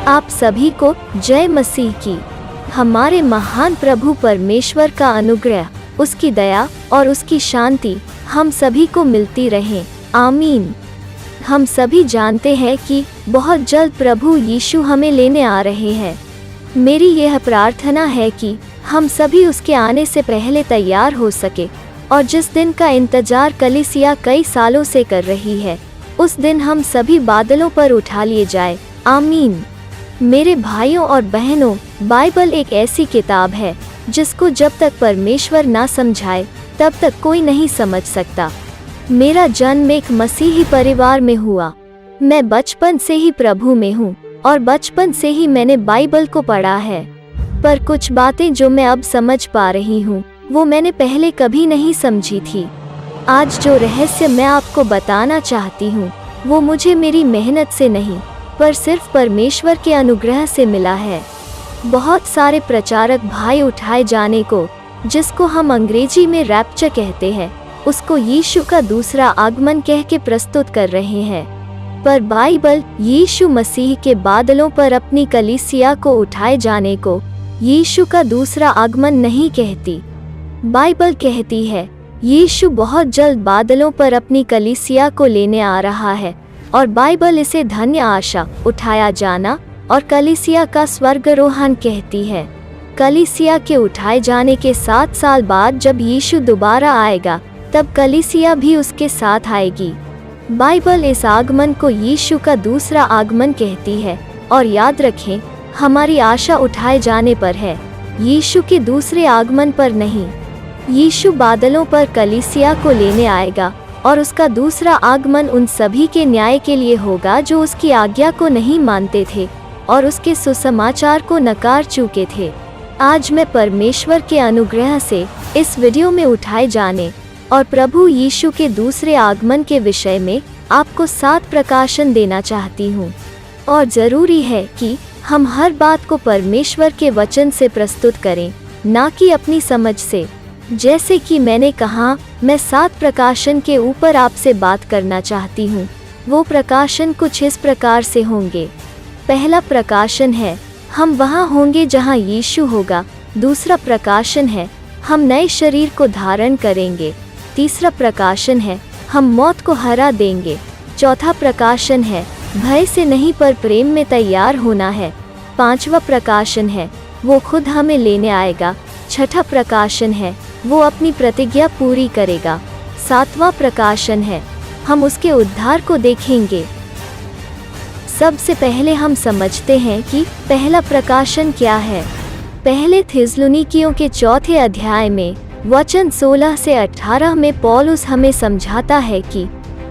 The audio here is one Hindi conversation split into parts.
आप सभी को जय मसीह की। हमारे महान प्रभु परमेश्वर का अनुग्रह, उसकी दया और उसकी शांति हम सभी को मिलती रहे। आमीन। हम सभी जानते हैं कि बहुत जल्द प्रभु यीशु हमें लेने आ रहे हैं। मेरी यह प्रार्थना है कि हम सभी उसके आने से पहले तैयार हो सके और जिस दिन का इंतजार कलीसिया कई सालों से कर रही है, उस दिन हम सभी बादलों पर उठा लिए जाए। आमीन। मेरे भाइयों और बहनों, बाइबल एक ऐसी किताब है जिसको जब तक परमेश्वर ना समझाए तब तक कोई नहीं समझ सकता। मेरा जन्म एक मसीही परिवार में हुआ। मैं बचपन से ही प्रभु में हूँ और बचपन से ही मैंने बाइबल को पढ़ा है। पर कुछ बातें जो मैं अब समझ पा रही हूँ, वो मैंने पहले कभी नहीं समझी थी। आज जो रहस्य मैं आपको बताना चाहती हूँ, वो मुझे मेरी मेहनत से नहीं, पर सिर्फ परमेश्वर के अनुग्रह से मिला है। बहुत सारे प्रचारक भाई उठाए जाने को, जिसको हम अंग्रेजी में रैप्चर कहते हैं, उसको यीशु का दूसरा आगमन कह के प्रस्तुत कर रहे हैं। पर बाइबल यीशु मसीह के बादलों पर अपनी कलीसिया को उठाए जाने को यीशु का दूसरा आगमन नहीं कहती। बाइबल कहती है यीशु बहुत जल्द बादलों पर अपनी कलीसिया को लेने आ रहा है, और बाइबल इसे धन्य आशा, उठाया जाना और कलीसिया का स्वर्गारोहण कहती है। कलीसिया के उठाए जाने के 7 साल बाद जब यीशु दोबारा आएगा, तब कलीसिया भी उसके साथ आएगी। बाइबल इस आगमन को यीशु का दूसरा आगमन कहती है। और याद रखें, हमारी आशा उठाए जाने पर है, यीशु के दूसरे आगमन पर नहीं। यीशु बादलों पर कलीसिया को लेने आएगा और उसका दूसरा आगमन उन सभी के न्याय के लिए होगा जो उसकी आज्ञा को नहीं मानते थे और उसके सुसमाचार को नकार चुके थे। आज मैं परमेश्वर के अनुग्रह से इस वीडियो में उठाए जाने और प्रभु यीशु के दूसरे आगमन के विषय में आपको 7 प्रकाशन देना चाहती हूँ। और ज़रूरी है कि हम हर बात को परमेश्वर के वचन से प्रस्तुत करें, ना कि अपनी समझ से। जैसे कि मैंने कहा, मैं 7 प्रकाशन के ऊपर आपसे बात करना चाहती हूँ। वो प्रकाशन कुछ इस प्रकार से होंगे। पहला प्रकाशन है, हम वहाँ होंगे जहाँ यीशु होगा। दूसरा प्रकाशन है, हम नए शरीर को धारण करेंगे। तीसरा प्रकाशन है, हम मौत को हरा देंगे। चौथा प्रकाशन है, भय से नहीं पर प्रेम में तैयार होना है। 5वां प्रकाशन है, वो खुद हमें लेने आएगा। 6ठा प्रकाशन है, वो अपनी प्रतिज्ञा पूरी करेगा। 7वां प्रकाशन है, हम उसके उद्धार को देखेंगे। सबसे पहले हम समझते हैं कि पहला प्रकाशन क्या है। पहले थिस्सलुनीकियों के 4थे अध्याय में वचन 16 से 18 में पौलुस हमें समझाता है कि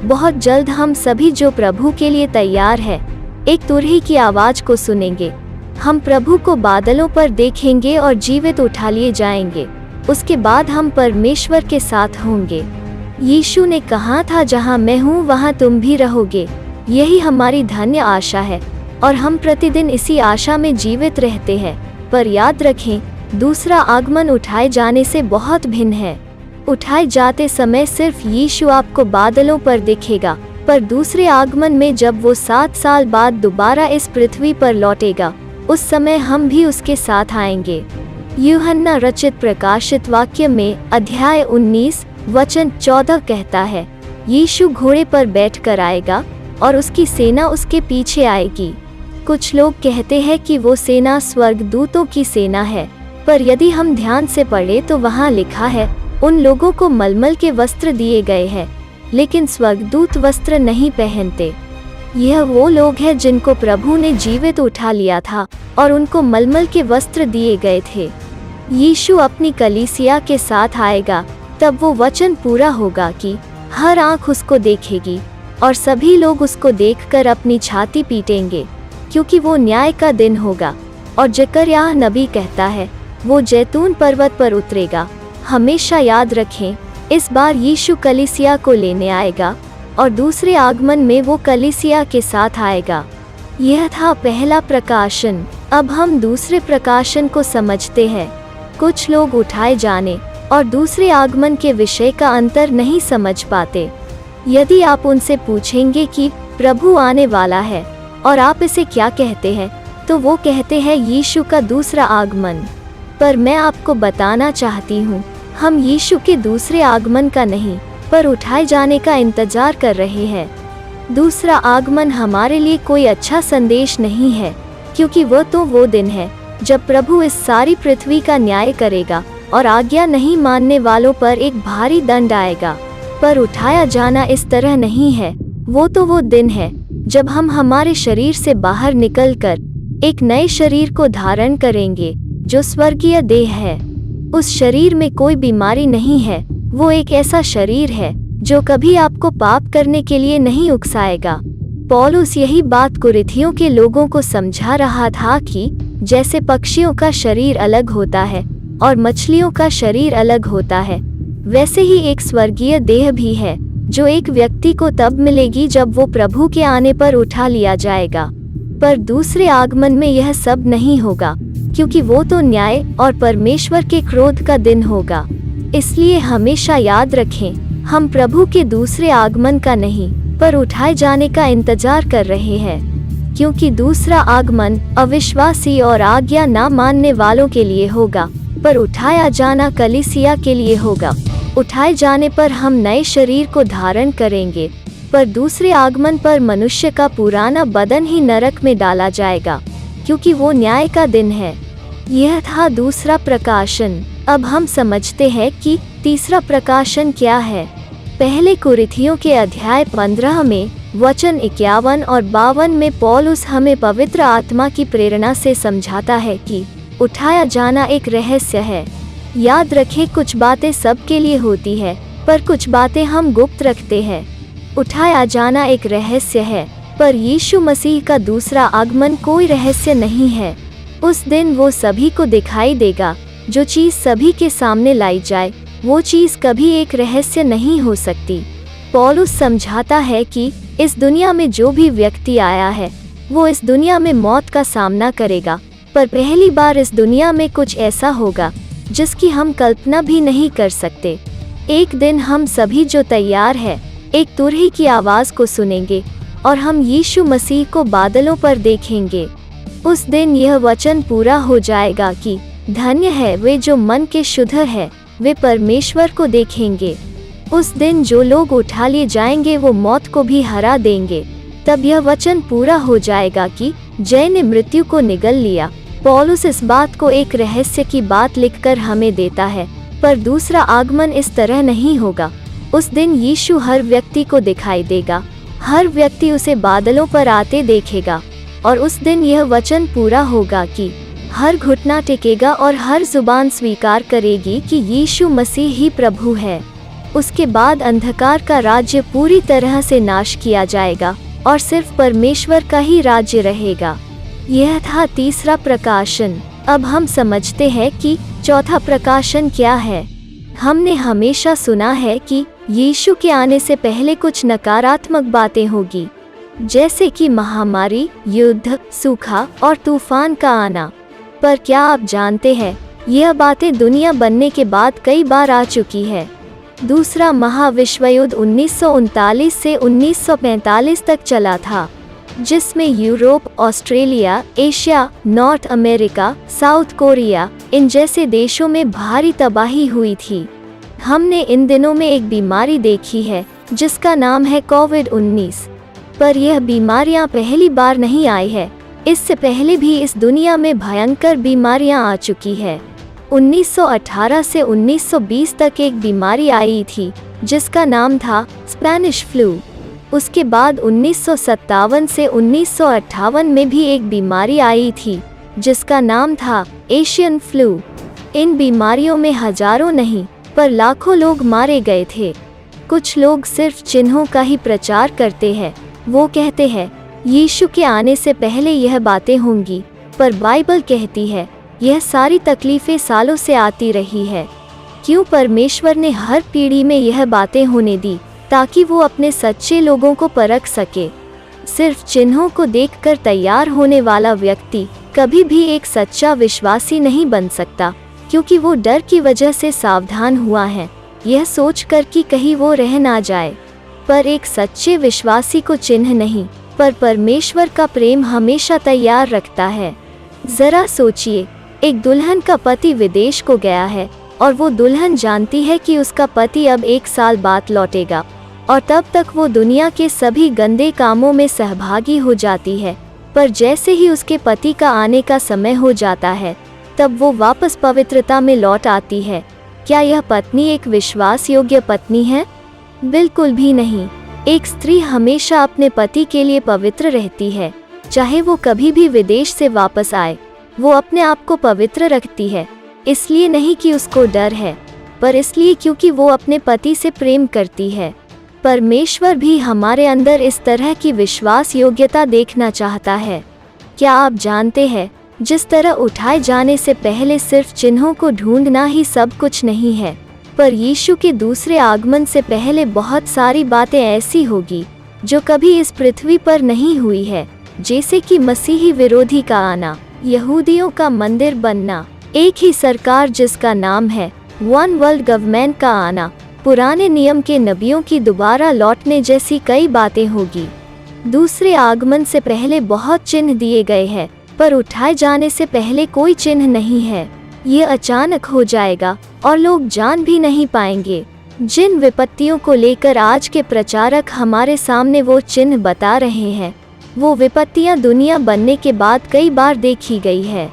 बहुत जल्द हम सभी जो प्रभु के लिए तैयार है, एक तुरही की आवाज को सुनेंगे। हम प्रभु को बादलों पर देखेंगे और जीवित उठा लिए जाएंगे। उसके बाद हम परमेश्वर के साथ होंगे। यीशु ने कहा था, जहाँ मैं हूँ वहाँ तुम भी रहोगे। यही हमारी धन्य आशा है और हम प्रतिदिन इसी आशा में जीवित रहते हैं। पर याद रखें, दूसरा आगमन उठाए जाने से बहुत भिन्न है। उठाए जाते समय सिर्फ यीशु आपको बादलों पर दिखेगा, पर दूसरे आगमन में जब वो 7 साल बाद दोबारा इस पृथ्वी पर लौटेगा, उस समय हम भी उसके साथ आएंगे। यूहन्ना रचित प्रकाशित वाक्य में अध्याय 19 वचन 14 कहता है, यीशु घोड़े पर बैठकर आएगा और उसकी सेना उसके पीछे आएगी। कुछ लोग कहते हैं कि वो सेना स्वर्गदूतों की सेना है, पर यदि हम ध्यान से पढ़े तो वहाँ लिखा है, उन लोगों को मलमल के वस्त्र दिए गए हैं, लेकिन स्वर्गदूत वस्त्र नहीं पहनते। यह वो लोग हैं जिनको प्रभु ने जीवित उठा लिया था और उनको मलमल के वस्त्र दिए गए थे। यीशु अपनी कलीसिया के साथ आएगा, तब वो वचन पूरा होगा कि हर आँख उसको देखेगी और सभी लोग उसको देखकर अपनी छाती पीटेंगे, क्योंकि वो न्याय का दिन होगा। और जकरयाह नबी कहता है, वो जैतून पर्वत पर उतरेगा। हमेशा याद रखें, इस बार यीशु कलीसिया को लेने आएगा और दूसरे आगमन में वो कलीसिया के साथ आएगा। यह था पहला प्रकाशन। अब हम दूसरे प्रकाशन को समझते हैं। कुछ लोग उठाए जाने और दूसरे आगमन के विषय का अंतर नहीं समझ पाते। यदि आप उनसे पूछेंगे कि प्रभु आने वाला है और आप इसे क्या कहते हैं, तो वो कहते हैं यीशु का दूसरा आगमन। पर मैं आपको बताना चाहती हूँ, हम यीशु के दूसरे आगमन का नहीं, पर उठाए जाने का इंतजार कर रहे हैं। दूसरा आगमन हमारे लिए कोई अच्छा संदेश नहीं है, क्योंकि वो दिन है जब प्रभु इस सारी पृथ्वी का न्याय करेगा और आज्ञा नहीं मानने वालों पर एक भारी दंड आएगा। पर उठाया जाना इस तरह नहीं है। वो दिन है जब हम हमारे शरीर से बाहर निकलकर एक नए शरीर को धारण करेंगे, जो स्वर्गीय देह है। उस शरीर में कोई बीमारी नहीं है। वो एक ऐसा शरीर है जो कभी आपको पाप करने के लिए नहीं उकसाएगा। पौलुस यही बात कुरिन्थियों के लोगों को समझा रहा था कि जैसे पक्षियों का शरीर अलग होता है और मछलियों का शरीर अलग होता है, वैसे ही एक स्वर्गीय देह भी है, जो एक व्यक्ति को तब मिलेगी जब वो प्रभु के आने पर उठा लिया जाएगा। पर दूसरे आगमन में यह सब नहीं होगा, क्योंकि वो तो न्याय और परमेश्वर के क्रोध का दिन होगा। इसलिए हमेशा याद रखें, हम प्रभु के दूसरे आगमन का नहीं, पर उठाए जाने का इंतजार कर रहे हैं। क्योंकि दूसरा आगमन अविश्वासी और आज्ञा ना मानने वालों के लिए होगा, पर उठाया जाना कलीसिया के लिए होगा। उठाए जाने पर हम नए शरीर को धारण करेंगे, पर दूसरे आगमन पर मनुष्य का पुराना बदन ही नरक में डाला जाएगा, क्योंकि वो न्याय का दिन है। यह था दूसरा प्रकाशन। अब हम समझते हैं कि तीसरा प्रकाशन क्या है। पहले कुरिन्थियों के अध्याय 15 में वचन 51 और 52 में पौलुस हमें पवित्र आत्मा की प्रेरणा से समझाता है कि उठाया जाना एक रहस्य है। याद रखें, कुछ बातें सबके लिए होती है, पर कुछ बातें हम गुप्त रखते हैं। उठाया जाना एक रहस्य है, पर यीशु मसीह का दूसरा आगमन कोई रहस्य नहीं है। उस दिन वो सभी को दिखाई देगा। जो चीज़ सभी के सामने लाई जाए, वो चीज़ कभी एक रहस्य नहीं हो सकती। पौलुस समझाता है कि इस दुनिया में जो भी व्यक्ति आया है, वो इस दुनिया में मौत का सामना करेगा, पर पहली बार इस दुनिया में कुछ ऐसा होगा जिसकी हम कल्पना भी नहीं कर सकते। एक दिन हम सभी जो तैयार है, एक तुरही की आवाज़ को सुनेंगे और हम यीशु मसीह को बादलों पर देखेंगे। उस दिन यह वचन पूरा हो जाएगा कि धन्य है वे जो मन के शुद्ध है, वे परमेश्वर को देखेंगे। उस दिन जो लोग उठा लिए जाएंगे वो मौत को भी हरा देंगे। तब यह वचन पूरा हो जाएगा कि जय ने मृत्यु को निगल लिया। पौलुस इस बात को एक रहस्य की बात लिखकर हमें देता है, पर दूसरा आगमन इस तरह नहीं होगा। उस दिन यीशु हर व्यक्ति को दिखाई देगा, हर व्यक्ति उसे बादलों पर आते देखेगा, और उस दिन यह वचन पूरा होगा कि हर घुटना टेकेगा और हर जुबान स्वीकार करेगी कि यीशु मसीह ही प्रभु है। उसके बाद अंधकार का राज्य पूरी तरह से नाश किया जाएगा और सिर्फ परमेश्वर का ही राज्य रहेगा। यह था तीसरा प्रकाशन। अब हम समझते हैं कि चौथा प्रकाशन क्या है। हमने हमेशा सुना है कि यीशु के आने से पहले कुछ नकारात्मक बातें होगी, जैसे कि महामारी, युद्ध, सूखा और तूफान का आना। पर क्या आप जानते हैं, यह बातें दुनिया बनने के बाद कई बार आ चुकी है। दूसरा महाविश्व युद्ध 1939 से 1945 तक चला था, जिसमें Europe, Australia, Asia, North America, South Korea इन जैसे देशों में भारी तबाही हुई थी। हमने इन दिनों में एक बीमारी देखी है जिसका नाम है कोविड-19। पर यह बीमारियां पहली बार नहीं आई है। इससे पहले भी इस दुनिया में भयंकर बीमारियां आ चुकी है। 1918 से 1920 तक एक बीमारी आई थी जिसका नाम था स्पेनिश फ्लू। उसके बाद 1957 से 1958 में भी एक बीमारी आई थी जिसका नाम था एशियन फ्लू। इन बीमारियों में हजारों नहीं पर लाखों लोग मारे गए थे। कुछ लोग सिर्फ चिन्हों का ही प्रचार करते हैं। वो कहते हैं यीशु के आने से पहले यह बातें होंगी, पर बाइबल कहती है यह सारी तकलीफें सालों से आती रही है। क्यों परमेश्वर ने हर पीढ़ी में यह बातें होने दी, ताकि वो अपने सच्चे लोगों को परख सके। सिर्फ चिन्हों को देखकर तैयार होने वाला व्यक्ति कभी भी एक सच्चा विश्वासी नहीं बन सकता, क्योंकि वो डर की वजह से सावधान हुआ है, यह सोचकर कि कहीं वो रह ना जाए। पर एक सच्चे विश्वासी को चिन्ह नहीं पर परमेश्वर का प्रेम हमेशा तैयार रखता है। जरा सोचिए, एक दुल्हन का पति विदेश को गया है और वो दुल्हन जानती है कि उसका पति अब 1 साल बाद लौटेगा और तब तक वो दुनिया के सभी गंदे कामों में सहभागी हो जाती है। पर जैसे ही उसके पति का आने का समय हो जाता है, तब वो वापस पवित्रता में लौट आती है। क्या यह पत्नी एक विश्वास योग्य पत्नी है? बिल्कुल भी नहीं। एक स्त्री हमेशा अपने पति के लिए पवित्र रहती है, चाहे वो कभी भी विदेश से वापस आए। वो अपने आप को पवित्र रखती है, इसलिए नहीं कि उसको डर है, पर इसलिए क्योंकि वो अपने पति से प्रेम करती है। परमेश्वर भी हमारे अंदर इस तरह की विश्वास योग्यता देखना चाहता है। क्या आप जानते हैं, जिस तरह उठाए जाने से पहले सिर्फ चिन्हों को ढूंढना ही सब कुछ नहीं है, पर यीशु के दूसरे आगमन से पहले बहुत सारी बातें ऐसी होगी जो कभी इस पृथ्वी पर नहीं हुई है, जैसे कि मसीही विरोधी का आना, यहूदियों का मंदिर बनना, एक ही सरकार जिसका नाम है वन वर्ल्ड गवर्नमेंट का आना, पुराने नियम के नबियों की दोबारा लौटने जैसी कई बातें होगी। दूसरे आगमन से पहले बहुत चिन्ह दिए गए हैं, पर उठाए जाने से पहले कोई चिन्ह नहीं है। ये अचानक हो जाएगा और लोग जान भी नहीं पाएंगे। जिन विपत्तियों को लेकर आज के प्रचारक हमारे सामने वो चिन्ह बता रहे हैं, वो विपत्तियां दुनिया बनने के बाद कई बार देखी गई है।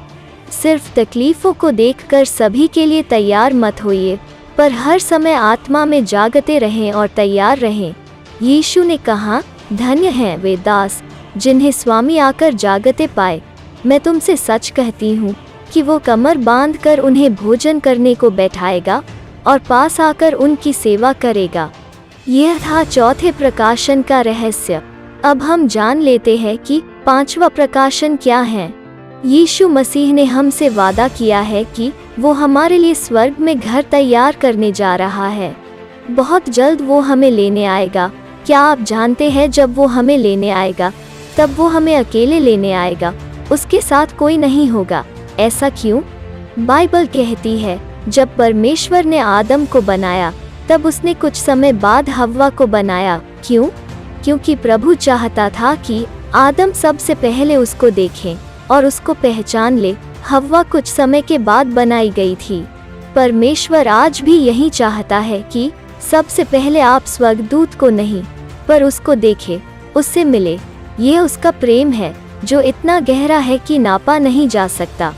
सिर्फ तकलीफों को देखकर सभी के लिए तैयार मत होइए, पर हर समय आत्मा में जागते रहें और तैयार रहें। यीशु ने कहा, धन्य हैं वे दास जिन्हें स्वामी आकर जागते पाए। मैं तुमसे सच कहती हूँ कि वो कमर बांधकर उन्हें भोजन करने को बैठाएगा और पास आकर उनकी सेवा करेगा। यह था चौथे प्रकाशन का रहस्य। अब हम जान लेते हैं कि 5वां प्रकाशन क्या है। यीशु मसीह ने हमसे वादा किया है कि वो हमारे लिए स्वर्ग में घर तैयार करने जा रहा है। बहुत जल्द वो हमें लेने आएगा। क्या आप जानते हैं, जब वो हमें लेने आएगा तब वो हमें अकेले लेने आएगा, उसके साथ कोई नहीं होगा। ऐसा क्यों? बाइबल कहती है, जब परमेश्वर ने आदम को बनाया तब उसने कुछ समय बाद हव्वा को बनाया। क्यों? क्योंकि प्रभु चाहता था कि आदम सबसे पहले उसको देखे और उसको पहचान ले। हव्वा कुछ समय के बाद बनाई गई थी। परमेश्वर आज भी यही चाहता है कि सबसे पहले आप स्वर्गदूत को नहीं, पर उसको देखे, उससे मिले। यह उसका प्रेम है जो इतना गहरा है कि नापा नहीं जा सकता।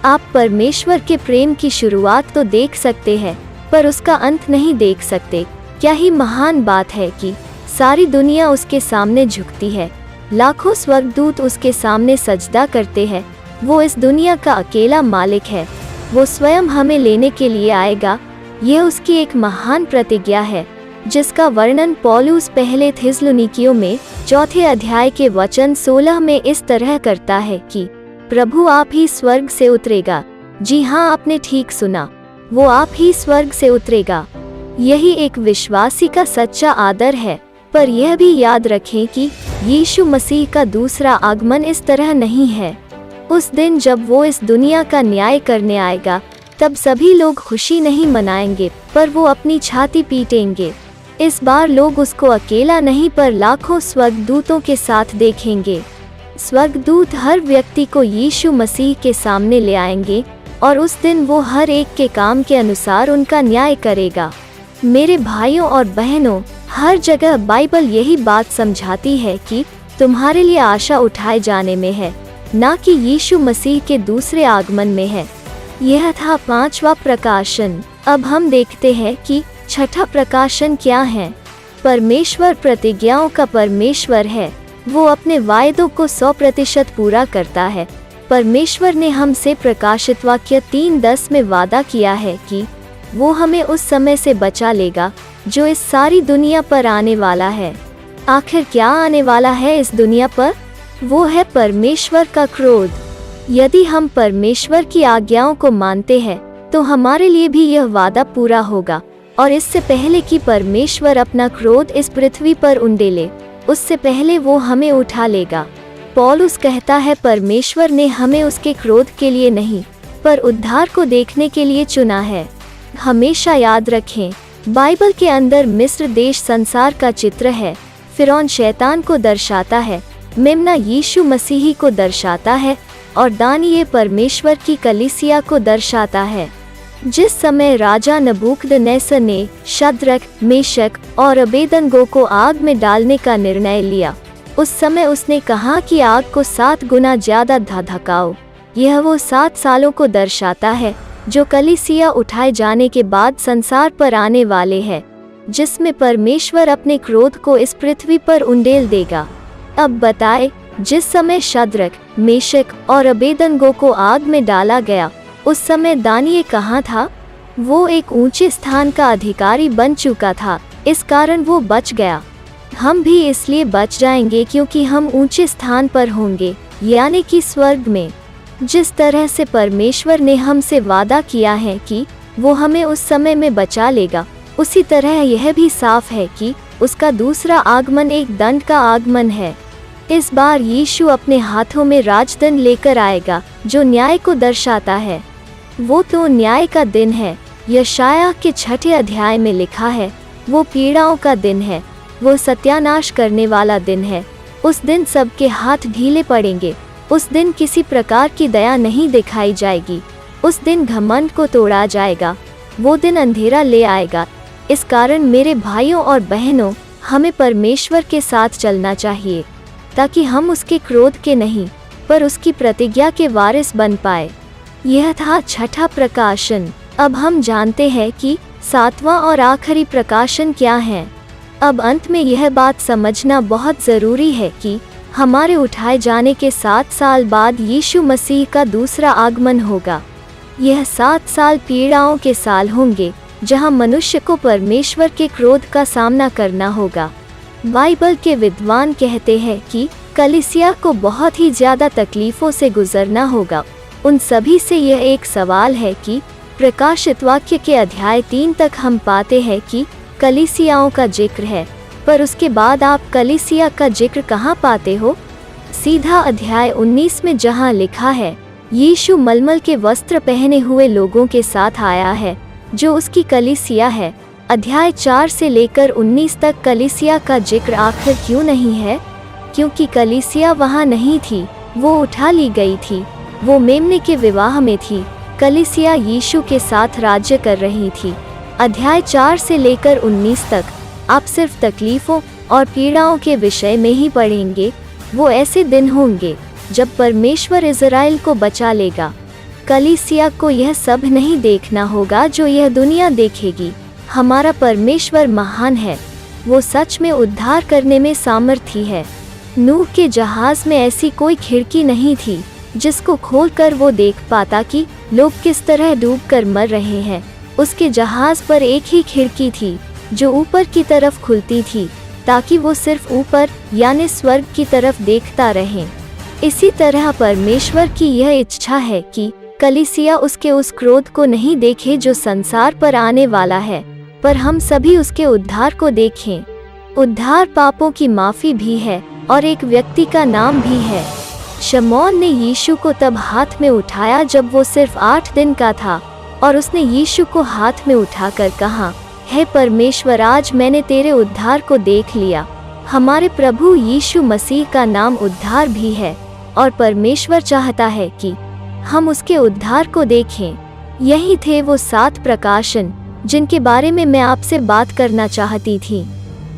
आप परमेश्वर के प्रेम की शुरुआत तो देख सकते हैं, पर उसका अंत नहीं देख सकते। क्या ही महान बात है कि सारी दुनिया उसके सामने झुकती है, लाखों स्वर्गदूत उसके सामने सजदा करते हैं। वो इस दुनिया का अकेला मालिक है। वो स्वयं हमें लेने के लिए आएगा। यह उसकी एक महान प्रतिज्ञा है, जिसका वर्णन पौलुस पहले थिस्सलुनीकियों में 4 अध्याय के वचन 16 में इस तरह करता है कि प्रभु आप ही स्वर्ग से उतरेगा। जी हाँ, आपने ठीक सुना, वो आप ही स्वर्ग से उतरेगा। यही एक विश्वासी का सच्चा आदर है। पर यह भी याद रखें कि यीशु मसीह का दूसरा आगमन इस तरह नहीं है। उस दिन जब वो इस दुनिया का न्याय करने आएगा, तब सभी लोग खुशी नहीं मनाएंगे, पर वो अपनी छाती पीटेंगे। इस बार लोग उसको अकेला नहीं, पर लाखों स्वर्गदूतों के साथ देखेंगे। स्वर्गदूत हर व्यक्ति को यीशु मसीह के सामने ले आएंगे और उस दिन वो हर एक के काम के अनुसार उनका न्याय करेगा। मेरे भाइयों और बहनों, हर जगह बाइबल यही बात समझाती है कि तुम्हारे लिए आशा उठाए जाने में है, ना कि यीशु मसीह के दूसरे आगमन में है। यह था 5वां प्रकाशन। अब हम देखते हैं कि 6ठा प्रकाशन क्या है। परमेश्वर प्रतिज्ञाओं का परमेश्वर है। वो अपने वायदों को 100% पूरा करता है। परमेश्वर ने हमसे प्रकाशित वाक्य 3:10 में वादा किया है कि वो हमें उस समय से बचा लेगा जो इस सारी दुनिया पर आने वाला है। आखिर क्या आने वाला है इस दुनिया पर? वो है परमेश्वर का क्रोध। यदि हम परमेश्वर की आज्ञाओं को मानते हैं, तो हमारे लिए भी यह वादा पूरा होगा। और इससे पहले कि परमेश्वर अपना क्रोध इस पृथ्वी पर उंडेले, उससे पहले वो हमें उठा लेगा। पौलुस कहता है, परमेश्वर ने हमें उसके क्रोध के लिए नहीं, पर उद्धार को देखने के लिए चुना है। हमेशा याद रखें, बाइबल के अंदर मिस्र देश संसार का चित्र है। फिरौन शैतान को दर्शाता है मेमना यीशु मसीही को दर्शाता है और दानियेल परमेश्वर की कलीसिया को दर्शाता है। जिस समय राजा नबूकदनेस्सर ने शद्रक, मेशक और अबेदनगो को आग में डालने का निर्णय लिया, उस समय उसने कहा कि आग को 7 गुना ज्यादा धधकाओ। यह वो 7 सालों को दर्शाता है जो कलीसिया उठाए जाने के बाद संसार पर आने वाले हैं, जिसमें परमेश्वर अपने क्रोध को इस पृथ्वी पर उंडेल देगा। अब बताए, जिस समय शद्रक, मेशक और अबेदनगो को आग में डाला गया, उस समय दानियेल कहाँ था? वो एक ऊंचे स्थान का अधिकारी बन चुका था, इस कारण वो बच गया। हम भी इसलिए बच जाएंगे क्योंकि हम ऊंचे स्थान पर होंगे, यानी कि स्वर्ग में। जिस तरह से परमेश्वर ने हमसे वादा किया है कि वो हमें उस समय में बचा लेगा, उसी तरह यह भी साफ है कि उसका दूसरा आगमन एक दंड का आगमन है। इस बार यीशु अपने हाथों में राजदंड लेकर आएगा, जो न्याय को दर्शाता है। वो तो न्याय का दिन है। यशायाह के 6 अध्याय में लिखा है, वो पीड़ाओं का दिन है, वो सत्यानाश करने वाला दिन है। उस दिन सबके हाथ ढीले पड़ेंगे। उस दिन किसी प्रकार की दया नहीं दिखाई जाएगी। उस दिन घमंड को तोड़ा जाएगा। वो दिन अंधेरा ले आएगा। इस कारण मेरे भाइयों और बहनों, हमें परमेश्वर के साथ चलना चाहिए, ताकि हम उसके क्रोध के नहीं, पर उसकी प्रतिज्ञा के वारिस बन पाए। यह था 6ठा प्रकाशन। अब हम जानते हैं कि 7वां और आखिरी प्रकाशन क्या है। अब अंत में यह बात समझना बहुत ज़रूरी है कि हमारे उठाए जाने के 7 साल बाद यीशु मसीह का दूसरा आगमन होगा। यह 7 साल पीड़ाओं के साल होंगे, जहां मनुष्य को परमेश्वर के क्रोध का सामना करना होगा। बाइबल के विद्वान कहते हैं कि कलीसिया को बहुत ही ज़्यादा तकलीफ़ों से गुजरना होगा। उन सभी से यह एक सवाल है कि प्रकाशित वाक्य के अध्याय 3 तक हम पाते हैं कि कलीसियाओं का जिक्र है, पर उसके बाद आप कलीसिया का जिक्र कहाँ पाते हो? सीधा अध्याय 19 में, जहाँ लिखा है, यीशु मलमल के वस्त्र पहने हुए लोगों के साथ आया है, जो उसकी कलीसिया है। अध्याय 4 से लेकर 19 तक कलीसिया का जिक्र आखिर क्यों नहीं है? क्योंकि कलीसिया वहाँ नहीं थी, वो उठा ली गई थी। वो मेमने के विवाह में थी। कलीसिया यीशु के साथ राज्य कर रही थी। अध्याय 4 से लेकर 19 तक आप सिर्फ तकलीफ़ों और पीड़ाओं के विषय में ही पढ़ेंगे। वो ऐसे दिन होंगे जब परमेश्वर इज़राइल को बचा लेगा। कलीसिया को यह सब नहीं देखना होगा जो यह दुनिया देखेगी। हमारा परमेश्वर महान है। वो सच में उद्धार करने में सामर्थी है। नूह के जहाज़ में ऐसी कोई खिड़की नहीं थी जिसको खोलकर वो देख पाता कि लोग किस तरह डूबकर मर रहे हैं। उसके जहाज़ पर एक ही खिड़की थी जो ऊपर की तरफ खुलती थी, ताकि वो सिर्फ ऊपर यानी स्वर्ग की तरफ देखता रहे। इसी तरह परमेश्वर की यह इच्छा है कि कलीसिया उसके उस क्रोध को नहीं देखे जो संसार पर आने वाला है, पर हम सभी उसके उद्धार को देखें। उद्धार पापों की माफ़ी भी है और एक व्यक्ति का नाम भी है। शमौन ने यीशु को तब हाथ में उठाया जब वो सिर्फ 8 दिन का था, और उसने यीशु को हाथ में उठाकर कहा, हे परमेश्वर, आज मैंने तेरे उद्धार को देख लिया। हमारे प्रभु यीशु मसीह का नाम उद्धार भी है, और परमेश्वर चाहता है कि हम उसके उद्धार को देखें। यही थे वो 7 प्रकाशन जिनके बारे में मैं आपसे बात करना चाहती थी।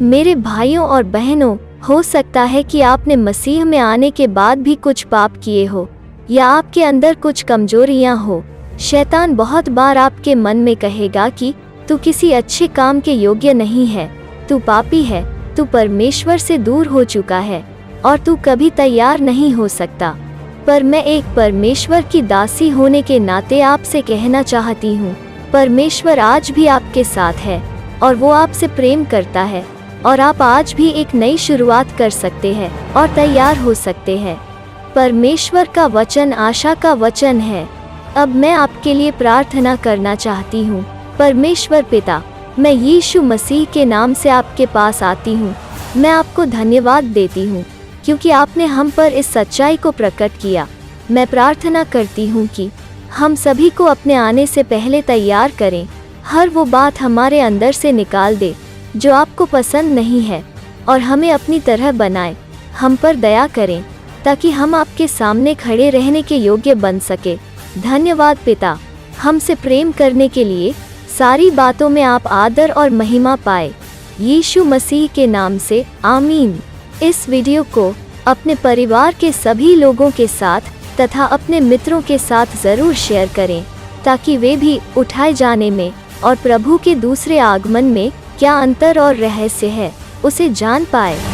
मेरे भाइयों और बहनों, हो सकता है कि आपने मसीह में आने के बाद भी कुछ पाप किए हो, या आपके अंदर कुछ कमजोरियां हो। शैतान बहुत बार आपके मन में कहेगा कि तू किसी अच्छे काम के योग्य नहीं है, तू पापी है, तू परमेश्वर से दूर हो चुका है और तू कभी तैयार नहीं हो सकता। पर मैं एक परमेश्वर की दासी होने के नाते आपसे कहना चाहती हूँ, परमेश्वर आज भी आपके साथ है और वो आपसे प्रेम करता है, और आप आज भी एक नई शुरुआत कर सकते हैं और तैयार हो सकते हैं। परमेश्वर का वचन आशा का वचन है। अब मैं आपके लिए प्रार्थना करना चाहती हूँ। परमेश्वर पिता, मैं यीशु मसीह के नाम से आपके पास आती हूँ। मैं आपको धन्यवाद देती हूँ क्योंकि आपने हम पर इस सच्चाई को प्रकट किया। मैं प्रार्थना करती हूँ कि हम सभी को अपने आने से पहले तैयार करें। हर वो बात हमारे अंदर से निकाल दे जो आपको पसंद नहीं है, और हमें अपनी तरह बनाए। हम पर दया करें ताकि हम आपके सामने खड़े रहने के योग्य बन सके। धन्यवाद पिता, हमसे प्रेम करने के लिए। सारी बातों में आप आदर और महिमा पाए। यीशु मसीह के नाम से आमीन। इस वीडियो को अपने परिवार के सभी लोगों के साथ तथा अपने मित्रों के साथ ज़रूर शेयर करें ताकि वे भी उठाए जाने में और प्रभु के दूसरे आगमन में क्या अंतर और रहस्य है उसे जान पाए।